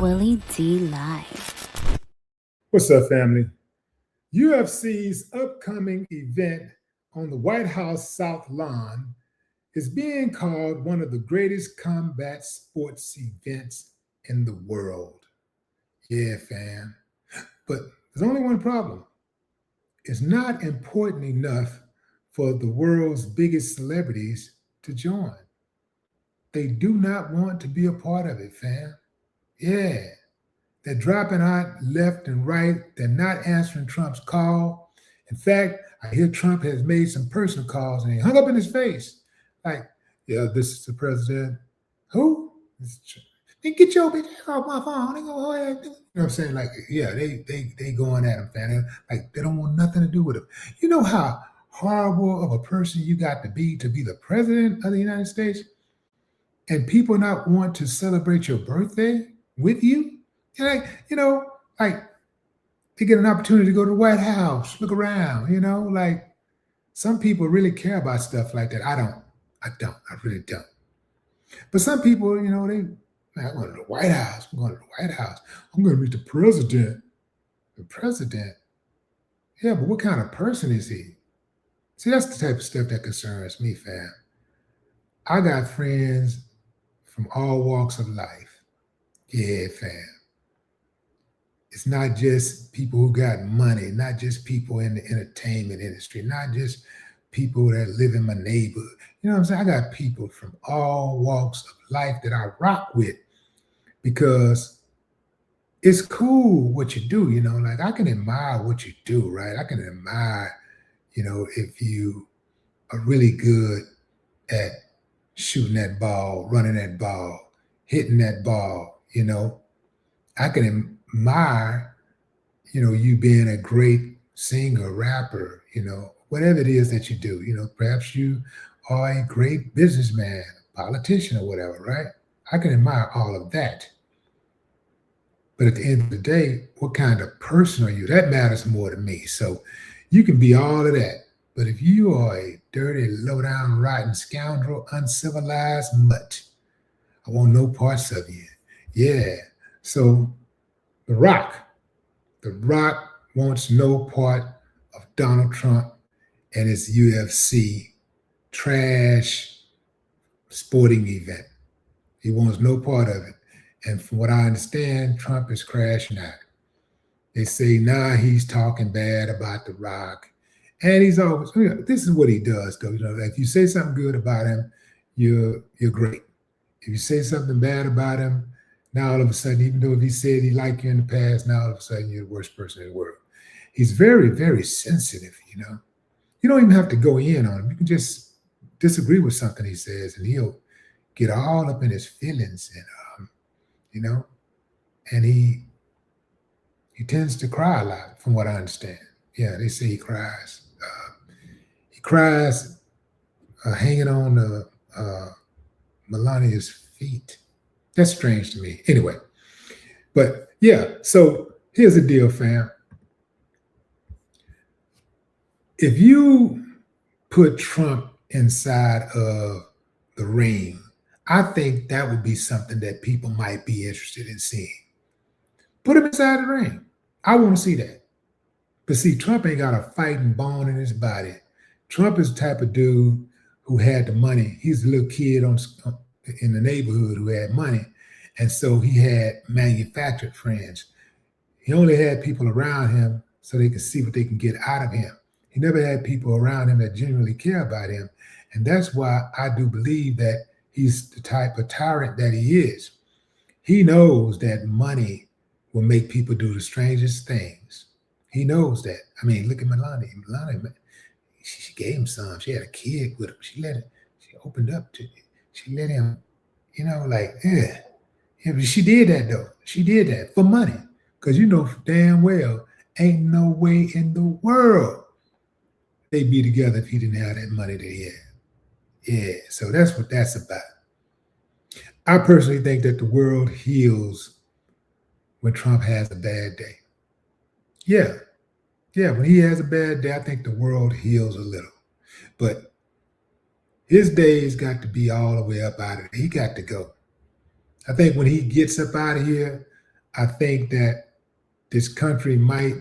Willie D live. What's up, family? UFC's upcoming event on the White House South Lawn is being called one of the greatest combat sports events in the world. Yeah, fam. But there's only one problem. It's not important enough for the world's biggest celebrities to join. They do not want to be a part of it, fam. Yeah. They're dropping out left and right. They're not answering Trump's call. In fact, I hear Trump has made some personal calls and he hung up in his face. Like, yeah, this is the president. Who? Then get your bitch off my phone. You know what I'm saying? Like, yeah, they going at him, fam. Like, they don't want nothing to do with him. You know how horrible of a person you got to be the president of the United States? And people not want to celebrate your birthday with you? Like, like they get an opportunity to go to the White House, look around, like some people really care about stuff like that. I really don't. But some people, I'm going to the White House. I'm going to the White House. I'm going to meet the president. The president? Yeah, but what kind of person is he? See, that's the type of stuff that concerns me, fam. I got friends from all walks of life. Yeah, fam. It's not just people who got money, not just people in the entertainment industry, not just people that live in my neighborhood. You know what I'm saying? I got people from all walks of life that I rock with because it's cool what you do, like I can admire what you do, right? I can admire, if you are really good at shooting that ball, running that ball, hitting that ball, I can admire, you being a great singer, rapper, whatever it is that you do, perhaps you are a great businessman, politician or whatever, right? I can admire all of that. But at the end of the day, what kind of person are you? That matters more to me. So you can be all of that. But if you are a dirty, low-down, rotten scoundrel, uncivilized mutt, I want no parts of you. Yeah. So The Rock wants no part of Donald Trump and his UFC trash sporting event. He wants no part of it. And from what I understand, Trump is crashing out. They say, he's talking bad about The Rock. And he's always, this is what he does, though. If you say something good about him, you're great. If you say something bad about him, now all of a sudden, even though if he said he liked you in the past, now all of a sudden you're the worst person in the world. He's very, very sensitive, You don't even have to go in on him. You can just disagree with something he says, and he'll get all up in his feelings, and and he tends to cry a lot, from what I understand. Yeah, they say he cries. He cries hanging on Melania's feet. That's strange to me. Anyway, but yeah, so here's the deal, fam. If you put Trump inside of the ring, I think that would be something that people might be interested in seeing. Put him inside the ring. I want to see that. But see, Trump ain't got a fighting bone in his body. Trump is the type of dude who had the money. He's a little kid in the neighborhood who had money. And so he had manufactured friends. He only had people around him so they could see what they can get out of him. He never had people around him that genuinely care about him. And that's why I do believe that he's the type of tyrant that he is. He knows that money will make people do the strangest things. He knows that. I mean, look at Melania. Melania, she gave him some. She had a kid with him. She opened up to it. She let him, yeah. Yeah, but she did that, though. She did that for money. Because damn well, ain't no way in the world they'd be together if he didn't have that money that he had. Yeah, so that's what that's about. I personally think that the world heals when Trump has a bad day. Yeah, when he has a bad day, I think the world heals a little. But his days got to be all the way up out of it. He got to go. I think when he gets up out of here, I think that this country might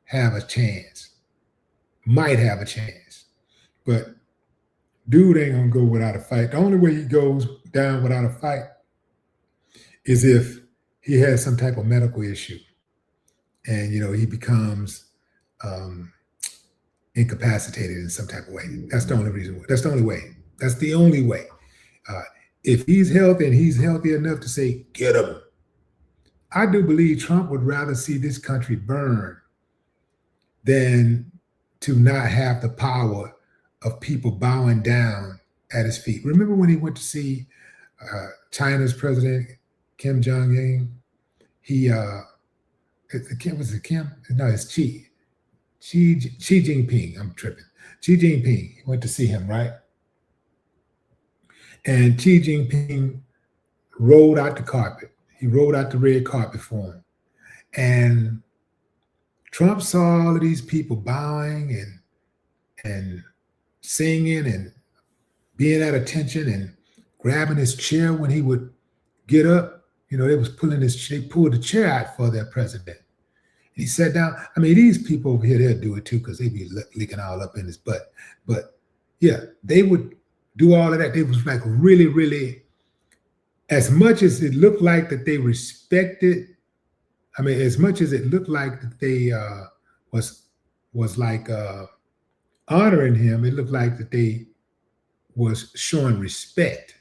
have a chance. Might have a chance. But dude ain't gonna go without a fight. The only way he goes down without a fight is if he has some type of medical issue and, you know, he becomes incapacitated in some type of way. That's the only reason. That's the only way. That's the only way. If he's healthy and he's healthy enough to say, get him. I do believe Trump would rather see this country burn than to not have the power of people bowing down at his feet. Remember when he went to see China's president, Kim Jong-un? He, was it Kim? No, it's Xi Jinping. I'm tripping. Xi Jinping. He went to see him, right? And Xi Jinping rolled out the carpet. He rolled out the red carpet for him. And Trump saw all of these people bowing and singing and being at attention and grabbing his chair when he would get up. You know, they pulled the chair out for their president. And he sat down. I mean, these people over here, they'll do it too because they be leaking all up in his butt. But yeah, they would do all of that. They was like really, really, as much as it looked like that they respected, I mean, as much as it looked like that they was like honoring him, it looked like that they was showing respect.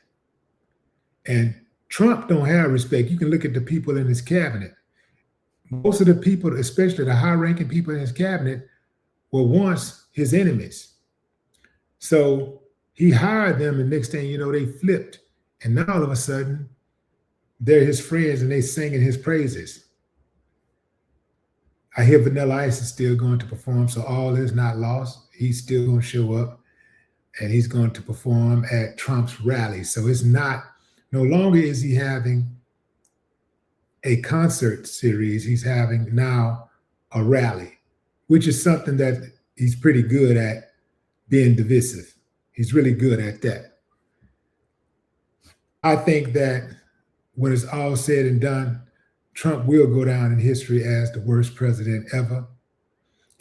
And Trump don't have respect. You can look at the people in his cabinet. Most of the people, especially the high-ranking people in his cabinet, were once his enemies. So he hired them, and next thing you know, they flipped. And now all of a sudden, they're his friends and they singing his praises. I hear Vanilla Ice is still going to perform, so all is not lost. He's still going to show up and he's going to perform at Trump's rally. So it's no longer is he having a concert series. He's having now a rally, which is something that he's pretty good at, being divisive. He's really good at that. I think that when it's all said and done, Trump will go down in history as the worst president ever.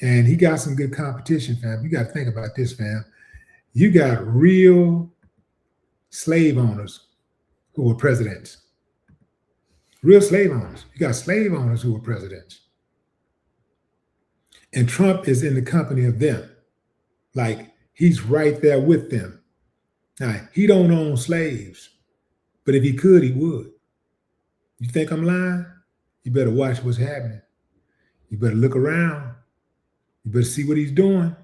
And he got some good competition, fam. You got to think about this, fam. You got real slave owners who were presidents. Real slave owners. You got slave owners who were presidents. And Trump is in the company of them. Like, he's right there with them. Now, he don't own slaves, but if he could, he would. You think I'm lying? You better watch what's happening. You better look around. You better see what he's doing.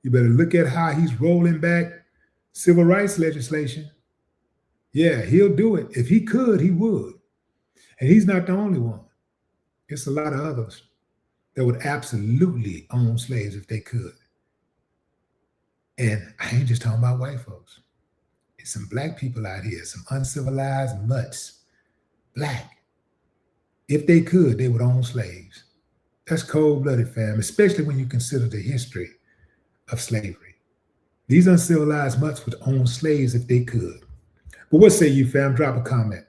You better look at how he's rolling back civil rights legislation. Yeah, he'll do it. If he could, he would. And he's not the only one. It's a lot of others that would absolutely own slaves if they could. And I ain't just talking about white folks. It's some black people out here, some uncivilized mutts, black. If they could, they would own slaves. That's cold-blooded, fam, especially when you consider the history of slavery. These uncivilized mutts would own slaves if they could. But what say you, fam? Drop a comment.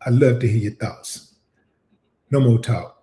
I'd love to hear your thoughts. No more talk.